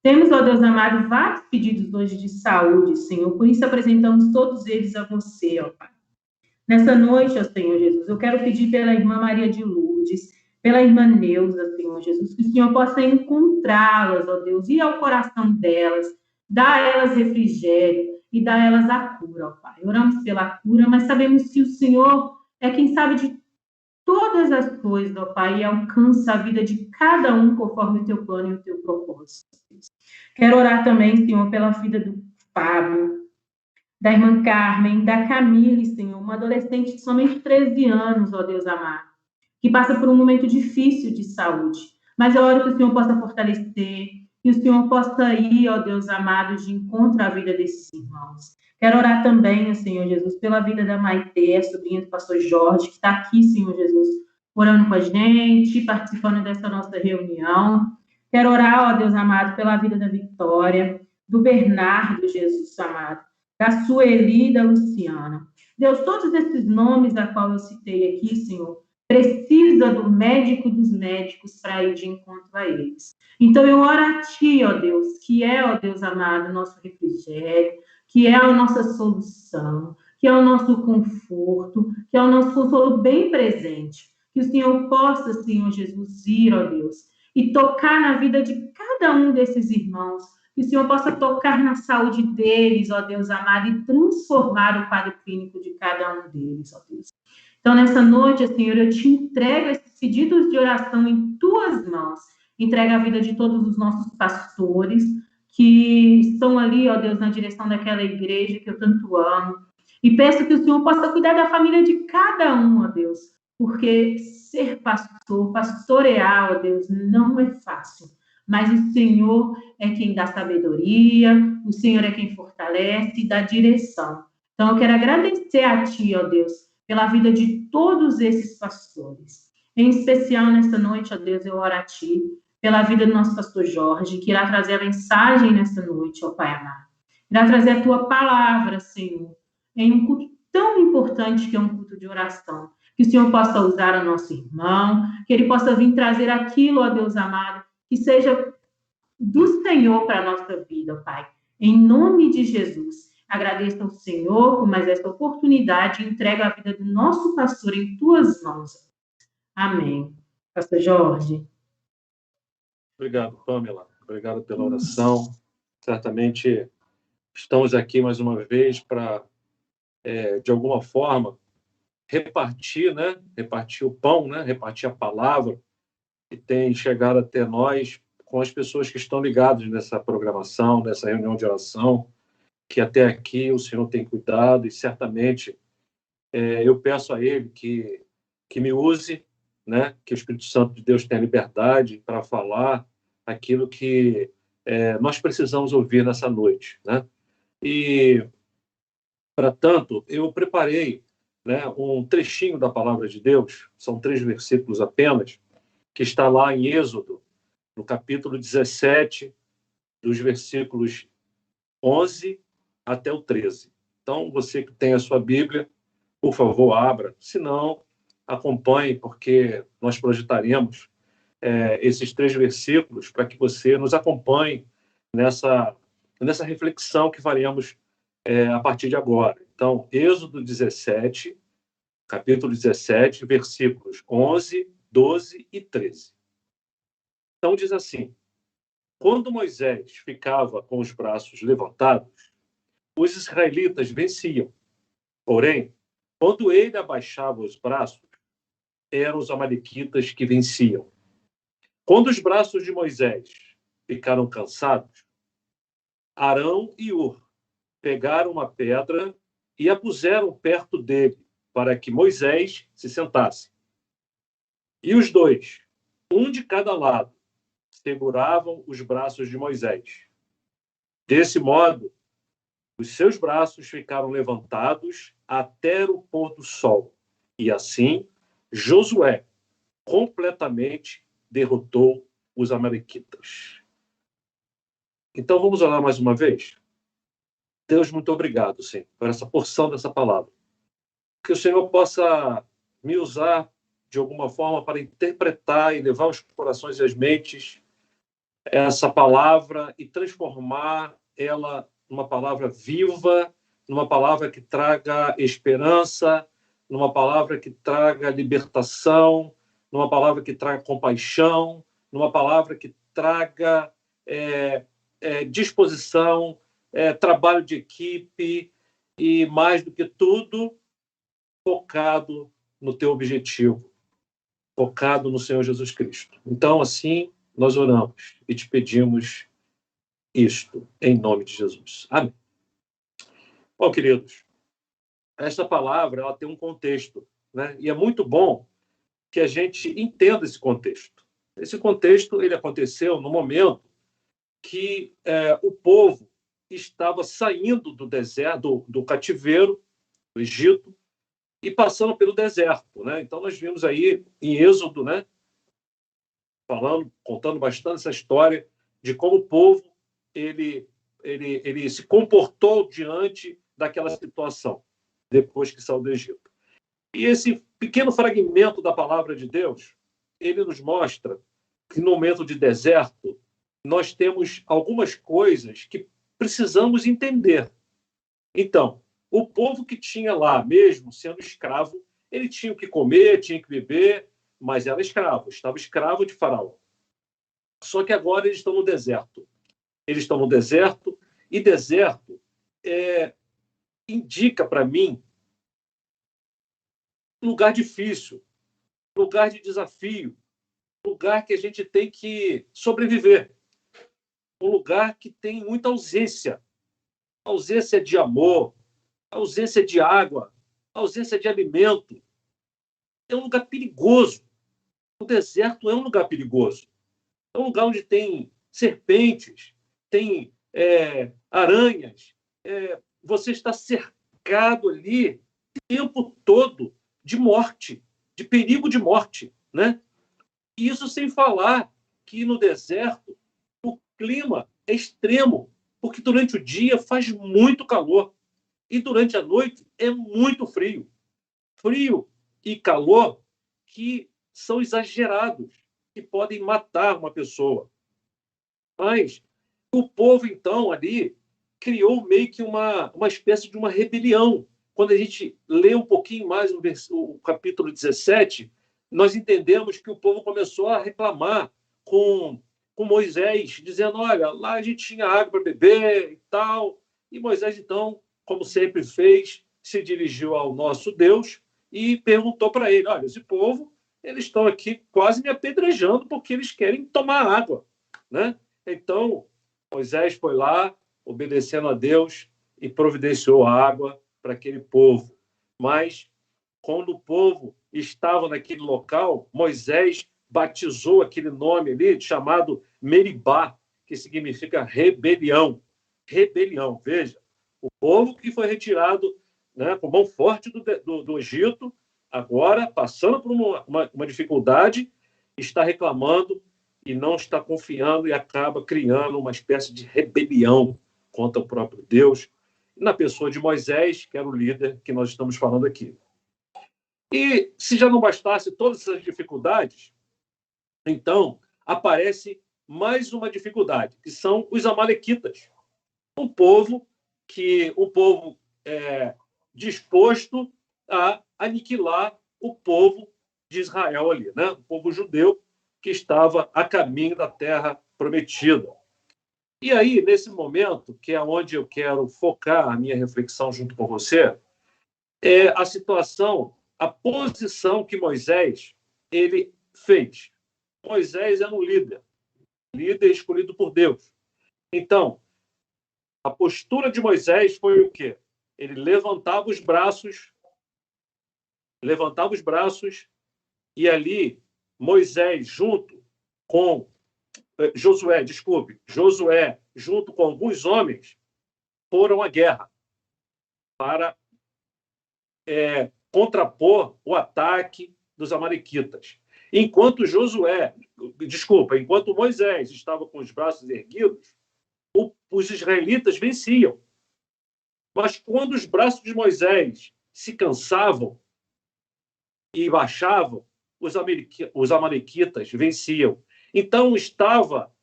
Temos, ó Deus amado, vários pedidos hoje de saúde, Senhor, por isso apresentamos todos eles a Você, ó Pai. Nessa noite, ó Senhor Jesus, eu quero pedir pela irmã Maria de Lourdes, pela irmã Neuza, Senhor Jesus, que o Senhor possa encontrá-las, ó Deus, ir ao coração delas, dar a elas refrigério e dar a elas a cura, ó Pai. Oramos pela cura, mas sabemos que o Senhor é quem sabe de todas as coisas, ó Pai, e alcança a vida de cada um conforme o Teu plano e o Teu propósito. Quero orar também, Senhor, pela vida do Fábio, da irmã Carmen, da Camille, Senhor, uma adolescente de somente 13 anos, ó Deus amado, que passa por um momento difícil de saúde. Mas eu oro que o Senhor possa fortalecer, que o Senhor possa ir, ó Deus amado, de encontro à vida desses irmãos. Quero orar também, Senhor Jesus, pela vida da Maitê, a sobrinha do pastor Jorge, que está aqui, Senhor Jesus, orando com a gente, participando dessa nossa reunião. Quero orar, ó Deus amado, pela vida da Vitória, do Bernardo, Jesus amado, da Sueli e da Luciana. Deus, todos esses nomes a qual eu citei aqui, Senhor, precisa do médico dos médicos para ir de encontro a eles. Então eu oro a Ti, ó Deus, que é, ó Deus amado, nosso refrigério, que é a nossa solução, que é o nosso conforto, que é o nosso consolo bem presente. Que o Senhor possa, Senhor Jesus, ir, ó Deus, e tocar na vida de cada um desses irmãos. Que o Senhor possa tocar na saúde deles, ó Deus amado, e transformar o quadro clínico de cada um deles, ó Deus. Então, nessa noite, Senhor, eu te entrego esses pedidos de oração em Tuas mãos. Entrego a vida de todos os nossos pastores, que estão ali, ó Deus, na direção daquela igreja que eu tanto amo. E peço que o Senhor possa cuidar da família de cada um, ó Deus, porque ser pastor, pastorear, ó Deus, não é fácil. Mas o Senhor é quem dá sabedoria, o Senhor é quem fortalece e dá direção. Então, eu quero agradecer a Ti, ó Deus, pela vida de todos esses pastores. Em especial, nessa noite, ó Deus, eu oro a Ti, pela vida do nosso pastor Jorge, que irá trazer a mensagem nesta noite, ó Pai amado. Irá trazer a tua palavra, Senhor, em um culto tão importante que é um culto de oração. Que o Senhor possa usar o nosso irmão, que ele possa vir trazer aquilo, ó Deus amado, que seja do Senhor para a nossa vida, ó Pai. Em nome de Jesus, agradeço ao Senhor por mais esta oportunidade e entrego a vida do nosso pastor em tuas mãos. Amém. Pastor Jorge.
Obrigado, Pamela. Obrigado pela oração. Certamente estamos aqui mais uma vez para, de alguma forma, repartir, né? Repartir o pão, né? Repartir a palavra que tem chegado até nós com as pessoas que estão ligadas nessa programação, nessa reunião de oração, que até aqui o Senhor tem cuidado e certamente eu peço a Ele que me use, né? Que o Espírito Santo de Deus tenha liberdade para falar aquilo que nós precisamos ouvir nessa noite, né? E, para tanto, eu preparei, né, um trechinho da palavra de Deus, são 3 versículos apenas, que está lá em Êxodo, no capítulo 17, dos versículos 11 até o 13. Então, você que tem a sua Bíblia, por favor, abra. Se não, acompanhe, porque nós projetaremos esses 3 versículos para que você nos acompanhe nessa reflexão que faremos a partir de agora. Então, Êxodo 17, capítulo 17, versículos 11, 12 e 13. Então, diz assim: quando Moisés ficava com os braços levantados, os israelitas venciam. Porém, quando ele abaixava os braços, eram os amalequitas que venciam. Quando os braços de Moisés ficaram cansados, Arão e Hur pegaram uma pedra e a puseram perto dele, para que Moisés se sentasse. E os dois, um de cada lado, seguravam os braços de Moisés. Desse modo, os seus braços ficaram levantados até o pôr do sol. E assim, Josué completamente derrotou os amalequitas. Então, vamos orar mais uma vez? Deus, muito obrigado, Senhor, por essa porção dessa palavra. Que o Senhor possa me usar de alguma forma para interpretar e levar aos corações e às mentes essa palavra e transformar ela numa palavra viva, numa palavra que traga esperança, numa palavra que traga libertação, numa palavra que traga compaixão, numa palavra que traga disposição, trabalho de equipe e, mais do que tudo, focado no teu objetivo, focado no Senhor Jesus Cristo. Então, assim, nós oramos e te pedimos isto, em nome de Jesus. Amém. Bom, queridos, esta palavra ela tem um contexto, né? E é muito bom que a gente entenda esse contexto. Esse contexto ele aconteceu no momento que o povo estava saindo do deserto, do cativeiro, do Egito, e passando pelo deserto, né? Então, nós vimos aí em Êxodo, né? Contando bastante essa história de como o povo ele se comportou diante daquela situação, depois que saiu do Egito. E esse pequeno fragmento da palavra de Deus, ele nos mostra que no momento de deserto, nós temos algumas coisas que precisamos entender. Então, o povo que tinha lá, mesmo sendo escravo, ele tinha o que comer, tinha que beber, mas era escravo, estava escravo de Faraó. Só que agora eles estão no deserto. Eles estão no deserto, e deserto indica para mim um lugar difícil, lugar de desafio, lugar que a gente tem que sobreviver, um lugar que tem muita ausência de amor, ausência de água, ausência de alimento. É um lugar perigoso. O deserto é um lugar perigoso. É um lugar onde tem serpentes, tem aranhas. Você está cercado ali o tempo todo de morte, de perigo de morte, né? E isso sem falar que no deserto o clima é extremo, porque durante o dia faz muito calor e durante a noite é muito frio. Frio e calor que são exagerados, que podem matar uma pessoa. Mas o povo, então, ali, criou meio que uma espécie de uma rebelião. Quando a gente lê um pouquinho mais o capítulo 17, nós entendemos que o povo começou a reclamar com Moisés, dizendo, olha, lá a gente tinha água para beber e tal. E Moisés, então, como sempre fez, se dirigiu ao nosso Deus e perguntou para ele, olha, esse povo, eles estão aqui quase me apedrejando porque eles querem tomar água, né? Então, Moisés foi lá, obedecendo a Deus, e providenciou água para aquele povo. Mas, quando o povo estava naquele local, Moisés batizou aquele nome ali, chamado Meribá, que significa rebelião. Rebelião, veja. O povo que foi retirado, né, com mão forte do Egito, agora, passando por uma dificuldade, está reclamando e não está confiando e acaba criando uma espécie de rebelião contra o próprio Deus, na pessoa de Moisés, que era o líder que nós estamos falando aqui. E se já não bastasse todas essas dificuldades, então aparece mais uma dificuldade, que são os amalequitas. Um povo disposto a aniquilar o povo de Israel ali, né? O povo judeu que estava a caminho da terra prometida. E aí, nesse momento, que é onde eu quero focar a minha reflexão junto com você, é a situação, a posição que Moisés ele fez. Moisés era um líder escolhido por Deus. Então, a postura de Moisés foi o quê? Ele levantava os braços, e ali Moisés, junto com Josué, junto com alguns homens, foram à guerra para contrapor o ataque dos amalequitas. Enquanto Moisés estava com os braços erguidos, os israelitas venciam. Mas quando os braços de Moisés se cansavam e baixavam, os amalequitas venciam. Então, estava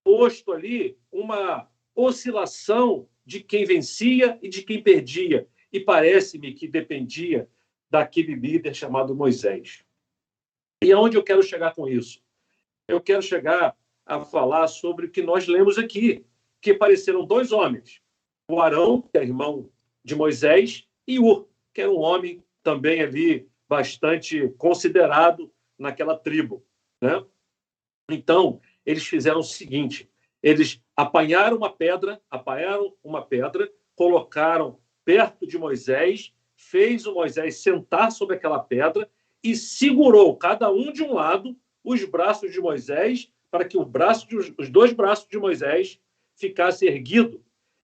posto ali uma oscilação de quem vencia e de quem perdia. E parece-me que dependia daquele líder chamado Moisés. E aonde eu quero chegar com isso? Eu quero chegar a falar sobre o que nós lemos aqui, que apareceram dois homens. O Arão, que é irmão de Moisés, e Ur, que era um homem também ali bastante considerado naquela tribo, né? Então, eles fizeram o seguinte, eles apanharam uma pedra, colocaram perto de Moisés, fez o Moisés sentar sobre aquela pedra e segurou, cada um de um lado, os braços de Moisés, para que os dois braços de Moisés ficassem erguidos.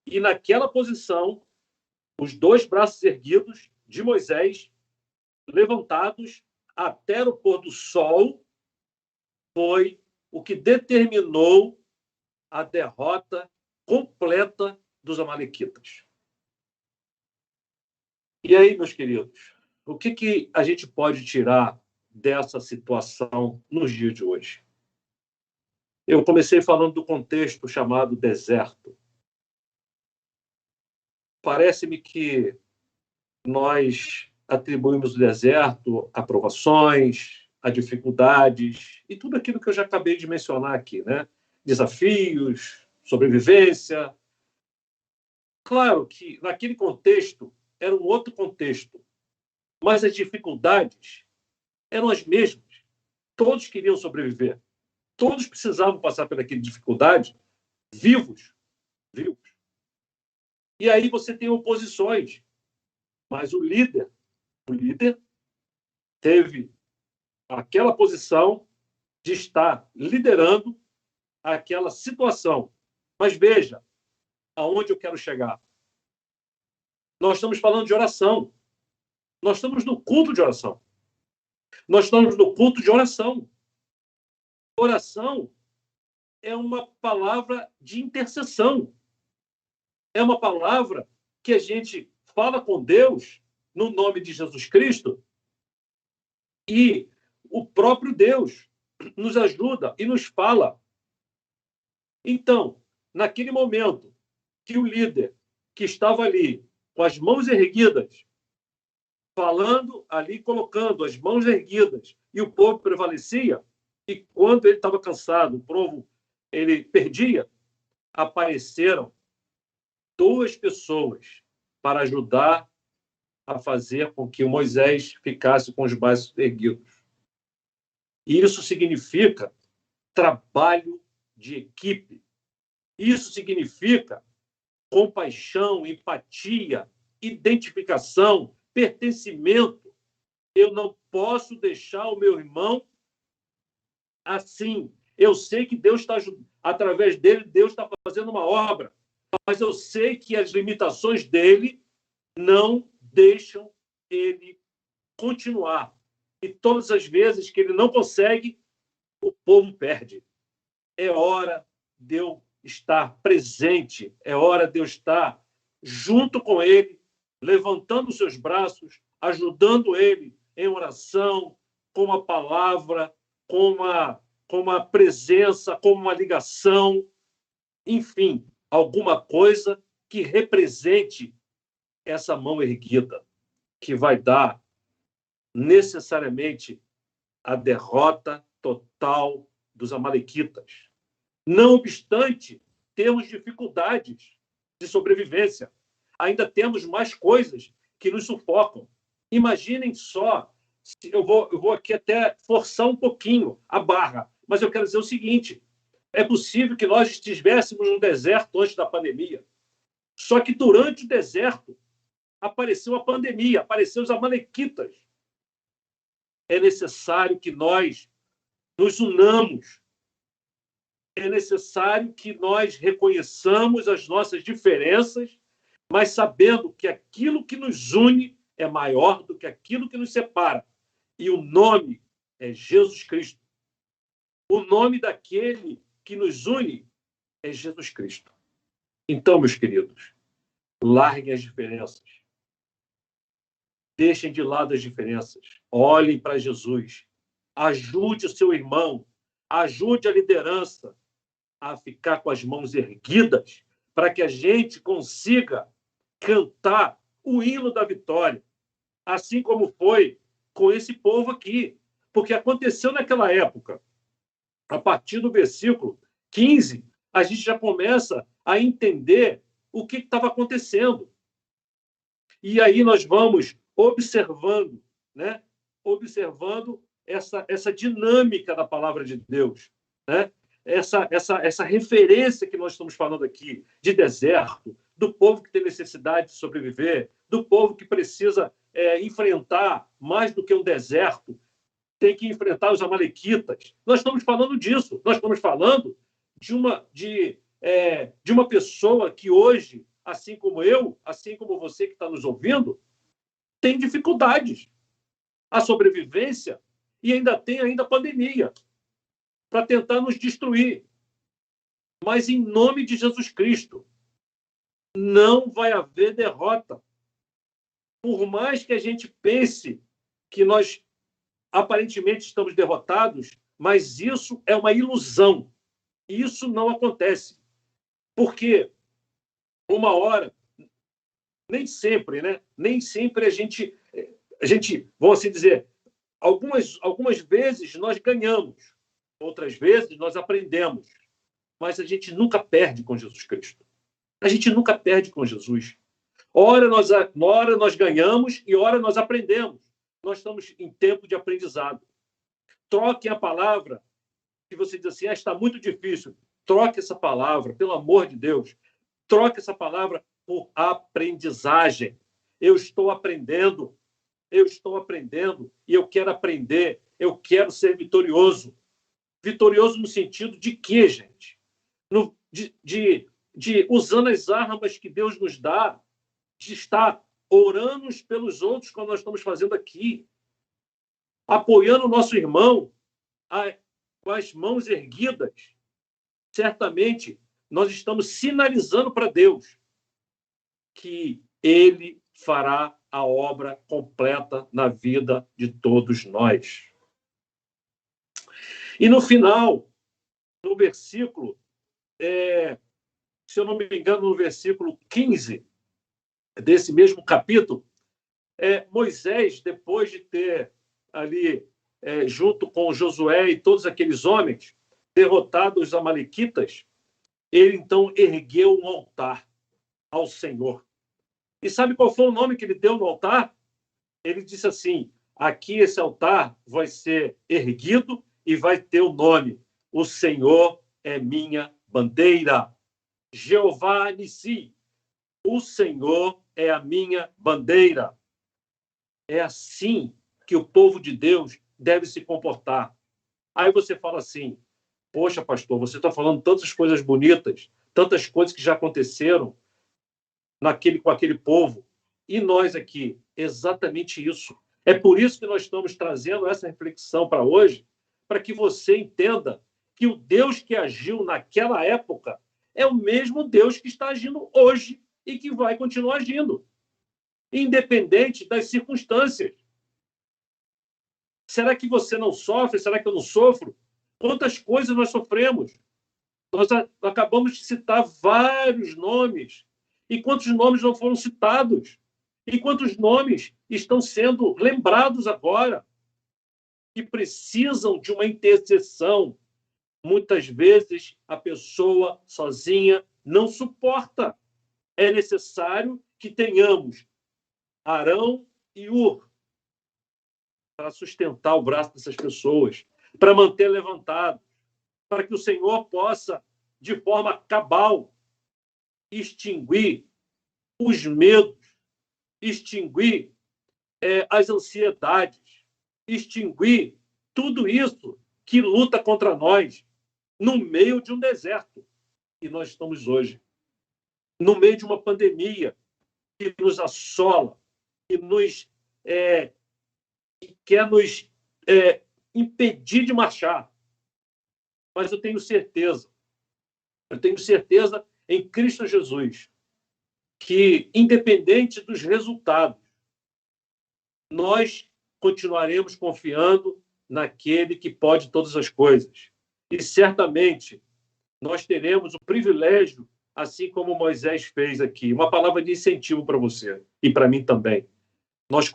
E naquela posição, os dois braços erguidos de Moisés, levantados até o pôr do sol, foi o que determinou a derrota completa dos amalequitas. E aí, meus queridos, o que a gente pode tirar dessa situação nos dias de hoje? Eu comecei falando do contexto chamado deserto. Parece-me que nós atribuímos o deserto a provações, a dificuldades e tudo aquilo que eu já acabei de mencionar aqui, né? Desafios, sobrevivência. Claro que naquele contexto era um outro contexto, mas as dificuldades eram as mesmas. Todos queriam sobreviver. Todos precisavam passar por aquela dificuldade vivos. E aí você tem oposições, mas o líder teve aquela posição de estar liderando aquela situação. Mas veja aonde eu quero chegar. Nós estamos falando de oração. Nós estamos no culto de oração. Oração é uma palavra de intercessão. É uma palavra que a gente fala com Deus no nome de Jesus Cristo e o próprio Deus nos ajuda e nos fala. Então, naquele momento que o líder que estava ali com as mãos erguidas, falando ali, colocando as mãos erguidas, e o povo prevalecia, e quando ele estava cansado, o povo ele perdia, apareceram 2 pessoas para ajudar a fazer com que Moisés ficasse com os braços erguidos. E isso significa trabalho de equipe. Isso significa compaixão, empatia, identificação, pertencimento. Eu não posso deixar o meu irmão assim. Eu sei que Deus está ajudando, através dele, Deus está fazendo uma obra, mas eu sei que as limitações dele não deixam ele continuar. E todas as vezes que ele não consegue, o povo perde. É hora de eu estar presente, é hora de eu estar junto com ele, levantando seus braços, ajudando ele em oração, com uma palavra, com uma presença, com uma ligação, enfim, alguma coisa que represente essa mão erguida, que vai dar necessariamente a derrota total dos amalequitas. Não obstante, temos dificuldades de sobrevivência. Ainda temos mais coisas que nos sufocam. Imaginem só, eu vou aqui até forçar um pouquinho a barra, mas eu quero dizer o seguinte, é possível que nós estivéssemos no deserto antes da pandemia, só que durante o deserto apareceu a pandemia, apareceram os amalequitas. É necessário que nós nos unamos, é necessário que nós reconheçamos as nossas diferenças, mas sabendo que aquilo que nos une é maior do que aquilo que nos separa. E o nome é Jesus Cristo. O nome daquele que nos une é Jesus Cristo. Então, meus queridos, larguem as diferenças. Deixem de lado as diferenças. Olhem para Jesus. Ajude o seu irmão. Ajude a liderança a ficar com as mãos erguidas para que a gente consiga cantar o hino da vitória, assim como foi com esse povo aqui. Porque aconteceu naquela época. A partir do versículo 15, a gente já começa a entender o que estava acontecendo. E aí nós vamos observando, né? Observando essa dinâmica da palavra de Deus, né? Essa referência que nós estamos falando aqui, de deserto, do povo que tem necessidade de sobreviver, do povo que precisa enfrentar mais do que um deserto, tem que enfrentar os amalequitas. Nós estamos falando disso. Nós estamos falando de uma pessoa que hoje, assim como eu, assim como você que está nos ouvindo, tem dificuldades. A sobrevivência e ainda tem a pandemia para tentar nos destruir. Mas, em nome de Jesus Cristo, não vai haver derrota. Por mais que a gente pense que nós aparentemente estamos derrotados, mas isso é uma ilusão. Isso não acontece. Porque uma hora, nem sempre, né? Nem sempre a gente, vamos assim dizer, algumas vezes nós ganhamos, outras vezes nós aprendemos, mas a gente nunca perde com Jesus Cristo. A gente nunca perde com Jesus. Ora nós ganhamos e ora nós aprendemos. Nós estamos em tempo de aprendizado. Troquem a palavra, que você diz assim, está muito difícil. Troque essa palavra, pelo amor de Deus. Troque essa palavra por aprendizagem. Eu estou aprendendo e eu quero aprender, eu quero ser vitorioso. Vitorioso no sentido de quê, gente? De usando as armas que Deus nos dá, de estar orando uns pelos outros, como nós estamos fazendo aqui, apoiando o nosso irmão com as mãos erguidas, certamente nós estamos sinalizando para Deus que Ele fará a obra completa na vida de todos nós. E no final, no versículo, se eu não me engano, no versículo 15 desse mesmo capítulo, Moisés, depois de ter ali, junto com Josué e todos aqueles homens, derrotado os amalequitas, ele então ergueu um altar ao Senhor. E sabe qual foi o nome que ele deu no altar? Ele disse assim: aqui esse altar vai ser erguido e vai ter o nome: o Senhor é minha bandeira. Jeová Nissi, o Senhor é a minha bandeira. É assim que o povo de Deus deve se comportar. Aí você fala assim: poxa, pastor, você está falando tantas coisas bonitas, tantas coisas que já aconteceram com aquele povo. E nós aqui, exatamente isso. É por isso que nós estamos trazendo essa reflexão para hoje, para que você entenda que o Deus que agiu naquela época é o mesmo Deus que está agindo hoje e que vai continuar agindo, independente das circunstâncias. Será que você não sofre? Será que eu não sofro? Quantas coisas nós sofremos? Nós acabamos de citar vários nomes. E quantos nomes não foram citados? E quantos nomes estão sendo lembrados agora? Que precisam de uma intercessão. Muitas vezes a pessoa sozinha não suporta. É necessário que tenhamos Arão e Ur para sustentar o braço dessas pessoas, para manter levantado, para que o Senhor possa, de forma cabal, extinguir os medos, extinguir as ansiedades, extinguir tudo isso que luta contra nós no meio de um deserto. E nós estamos hoje, no meio de uma pandemia que nos assola, que nos quer nos impedir de marchar. Mas eu tenho certeza em Cristo Jesus, que, independente dos resultados, nós continuaremos confiando naquele que pode todas as coisas. E, certamente, nós teremos o privilégio, assim como Moisés fez aqui, uma palavra de incentivo para você e para mim também. Nós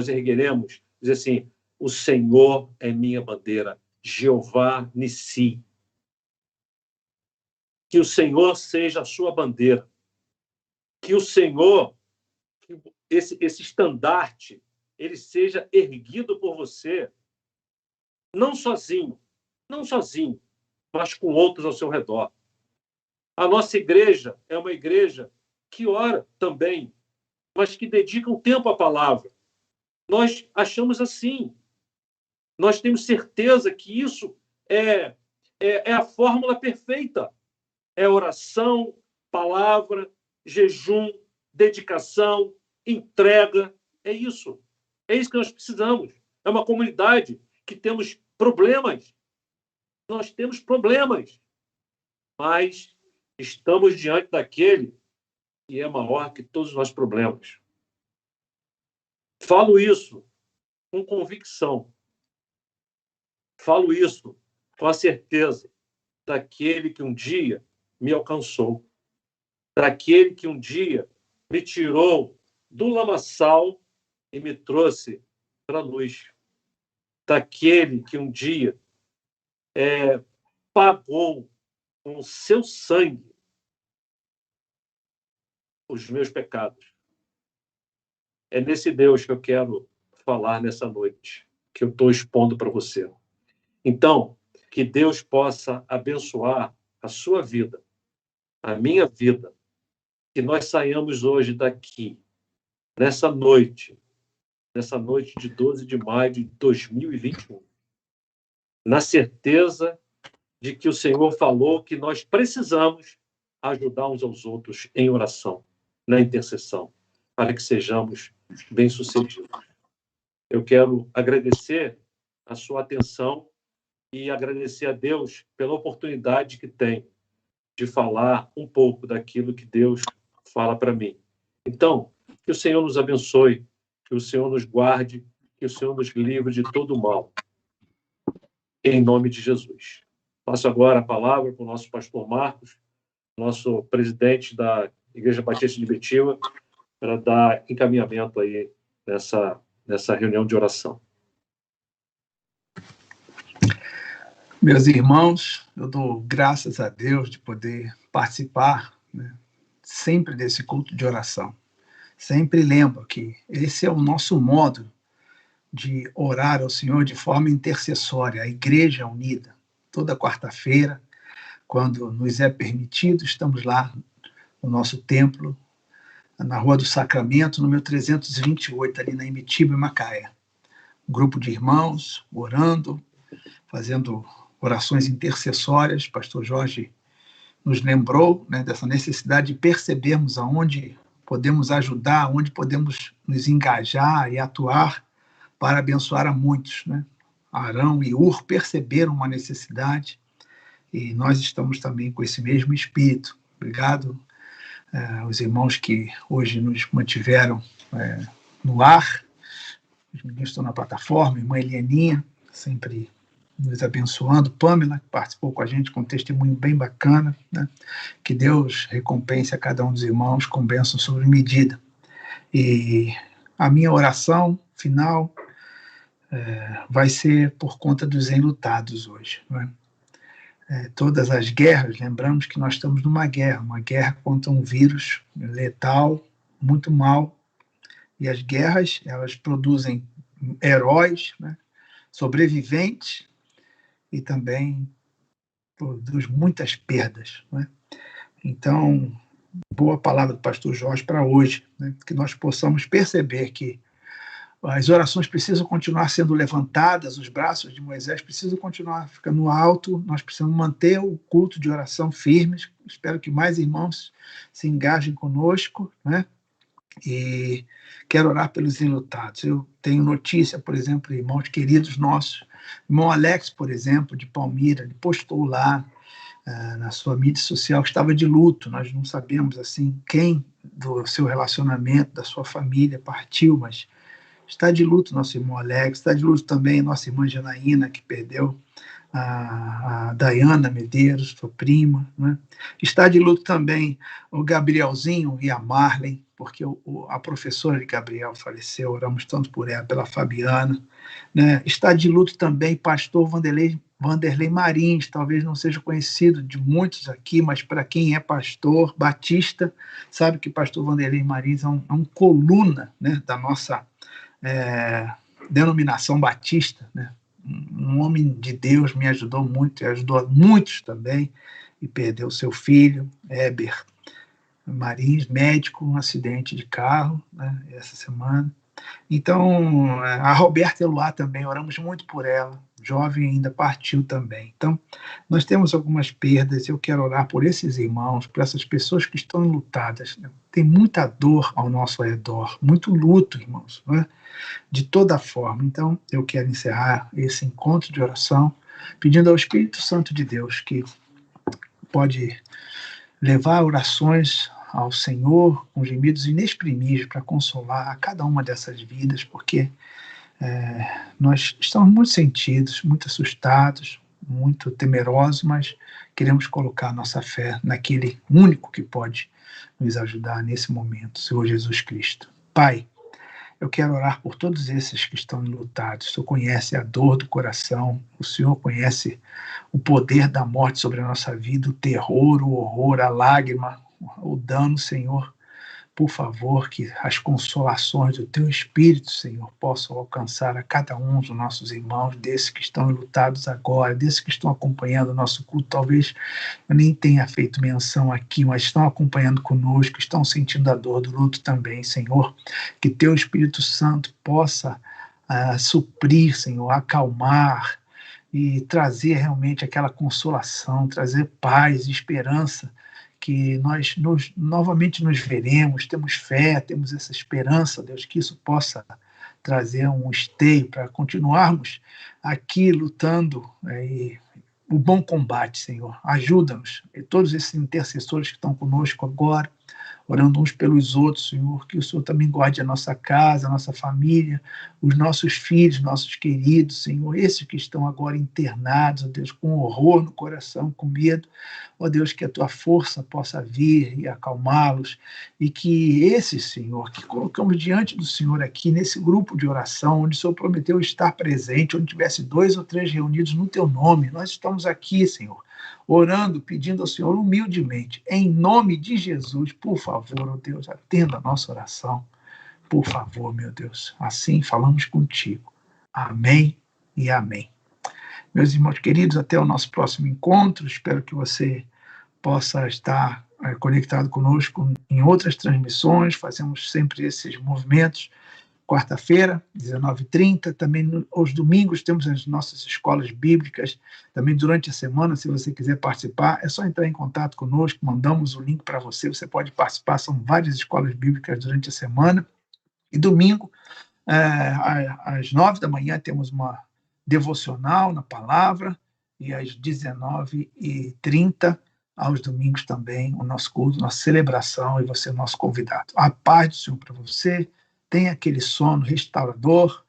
ergueremos, dizer assim: o Senhor é minha bandeira, Jeová Nissi. Que o Senhor seja a sua bandeira. Que o Senhor, esse estandarte, ele seja erguido por você, não sozinho, mas com outros ao seu redor. A nossa igreja é uma igreja que ora também, mas que dedica um tempo à palavra. Nós achamos assim. Nós temos certeza que isso é a fórmula perfeita. É oração, palavra, jejum, dedicação, entrega. É isso. É isso que nós precisamos. É uma comunidade que temos problemas. Nós temos problemas. Mas estamos diante daquele que é maior que todos os nossos problemas. Falo isso com convicção. Falo isso com a certeza daquele que um dia me alcançou, daquele que um dia me tirou do lamaçal e me trouxe para a luz, daquele que um dia pagou com o seu sangue os meus pecados. É nesse Deus que eu quero falar nessa noite, que eu estou expondo para você. Então, que Deus possa abençoar a sua vida, a minha vida, que nós saiamos hoje daqui, nessa noite de 12 de maio de 2021, na certeza de que o Senhor falou que nós precisamos ajudar uns aos outros em oração, na intercessão, para que sejamos bem-sucedidos. Eu quero agradecer a sua atenção e agradecer a Deus pela oportunidade que tem de falar um pouco daquilo que Deus fala para mim. Então, que o Senhor nos abençoe, que o Senhor nos guarde, que o Senhor nos livre de todo o mal. Em nome de Jesus. Passo agora a palavra para o nosso pastor Marcos, nosso presidente da Igreja Batista de Ibitiba, para dar encaminhamento aí nessa reunião de oração.
Meus irmãos, eu dou graças a Deus de poder participar, né, sempre desse culto de oração. Sempre lembro que esse é o nosso modo de orar ao Senhor de forma intercessória, a Igreja Unida. Toda quarta-feira, quando nos é permitido, estamos lá no nosso templo, na Rua do Sacramento, número 328, ali na Ibitiba, em Macaé. Um grupo de irmãos orando, fazendo orações intercessórias. Pastor Jorge nos lembrou, né, dessa necessidade de percebermos aonde podemos ajudar, aonde podemos nos engajar e atuar para abençoar a muitos, né? Arão e Ur perceberam uma necessidade e nós estamos também com esse mesmo espírito. Obrigado aos irmãos que hoje nos mantiveram no ar. Os meninos estão na plataforma, irmã Elianinha, sempre nos abençoando, Pamela, que participou com a gente com um testemunho bem bacana, né? Que Deus recompense a cada um dos irmãos com bênção sobre medida. E a minha oração final vai ser por conta dos enlutados hoje, né? Todas as guerras, lembramos que nós estamos numa guerra contra um vírus letal, muito mal, e as guerras, elas produzem heróis, né? Sobreviventes, e também produz muitas perdas, né? Então, boa palavra do pastor Jorge para hoje, né? Que nós possamos perceber que as orações precisam continuar sendo levantadas, os braços de Moisés precisam continuar ficando alto, nós precisamos manter o culto de oração firmes. Espero que mais irmãos se engajem conosco, né? E quero orar pelos enlutados. Eu tenho notícia, por exemplo, irmãos queridos nossos, irmão Alex, por exemplo, de Palmira, ele postou lá na sua mídia social que estava de luto. Nós não sabemos assim quem do seu relacionamento, da sua família partiu, mas está de luto nosso irmão Alex, está de luto também nossa irmã Janaína, que perdeu a Dayana Medeiros, sua prima, né? Está de luto também o Gabrielzinho e a Marlen, porque a professora de Gabriel faleceu, oramos tanto por ela, pela Fabiana, né? Está de luto também pastor Vanderlei Marins, talvez não seja conhecido de muitos aqui, mas para quem é pastor batista, sabe que pastor Vanderlei Marins é um coluna, né, da nossa denominação batista, né? Um homem de Deus, me ajudou muito, e ajudou a muitos também, e perdeu seu filho, Heber Marins, médico, um acidente de carro, né, essa semana. Então, a Roberta Eloá também, oramos muito por ela, jovem, ainda partiu também. Então, nós temos algumas perdas, eu quero orar por esses irmãos, por essas pessoas que estão lutadas, né? Tem muita dor ao nosso redor, muito luto, irmãos, né? De toda forma. Então, eu quero encerrar esse encontro de oração, pedindo ao Espírito Santo de Deus, que pode levar orações ao Senhor com gemidos inexprimíveis para consolar a cada uma dessas vidas, porque nós estamos muito sentidos, muito assustados, muito temerosos, mas queremos colocar nossa fé naquele único que pode nos ajudar nesse momento, Senhor Jesus Cristo. Pai, eu quero orar por todos esses que estão enlutados. O Senhor conhece a dor do coração, o Senhor conhece o poder da morte sobre a nossa vida, o terror, o horror, a lágrima, o dano, Senhor. Por favor, que as consolações do Teu Espírito, Senhor, possam alcançar a cada um dos nossos irmãos, desses que estão enlutados agora, desses que estão acompanhando o nosso culto. Talvez eu nem tenha feito menção aqui, mas estão acompanhando conosco, estão sentindo a dor do luto também, Senhor. Que Teu Espírito Santo possa suprir, Senhor, acalmar e trazer realmente aquela consolação, trazer paz e esperança, que nós novamente nos veremos, temos fé, temos essa esperança, Deus, que isso possa trazer um esteio para continuarmos aqui lutando o bom combate, Senhor. Ajuda-nos, e todos esses intercessores que estão conosco agora, orando uns pelos outros, Senhor, que o Senhor também guarde a nossa casa, a nossa família, os nossos filhos, nossos queridos, Senhor, esses que estão agora internados, ó Deus, com horror no coração, com medo, ó Deus, que a tua força possa vir e acalmá-los, e que esses, Senhor, que colocamos diante do Senhor aqui, nesse grupo de oração, onde o Senhor prometeu estar presente, onde tivesse 2 ou 3 reunidos no teu nome, nós estamos aqui, Senhor, orando, pedindo ao Senhor humildemente, em nome de Jesus, por favor, ó Deus, atenda a nossa oração, por favor, meu Deus, assim falamos contigo. Amém e amém. Meus irmãos queridos, até o nosso próximo encontro, espero que você possa estar conectado conosco em outras transmissões, fazemos sempre esses movimentos. Quarta-feira, 19h30, também aos domingos temos as nossas escolas bíblicas, também durante a semana, se você quiser participar, é só entrar em contato conosco, mandamos o link para você, você pode participar, são várias escolas bíblicas durante a semana, e domingo, às 9h temos uma devocional na palavra, e às 19h30, aos domingos também, o nosso culto, nossa celebração, e você é nosso convidado. A paz do Senhor para você, tenha aquele sono restaurador,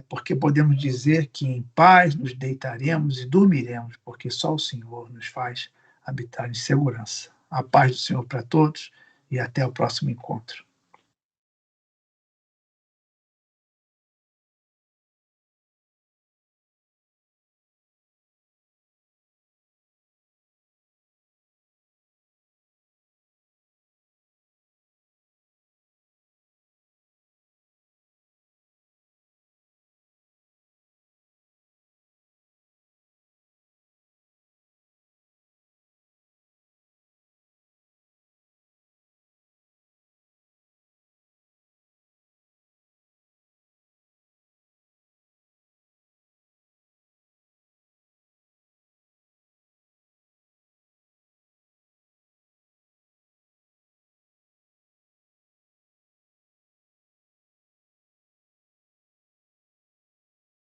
porque podemos dizer que em paz nos deitaremos e dormiremos, porque só o Senhor nos faz habitar em segurança. A paz do Senhor para todos e até o próximo encontro.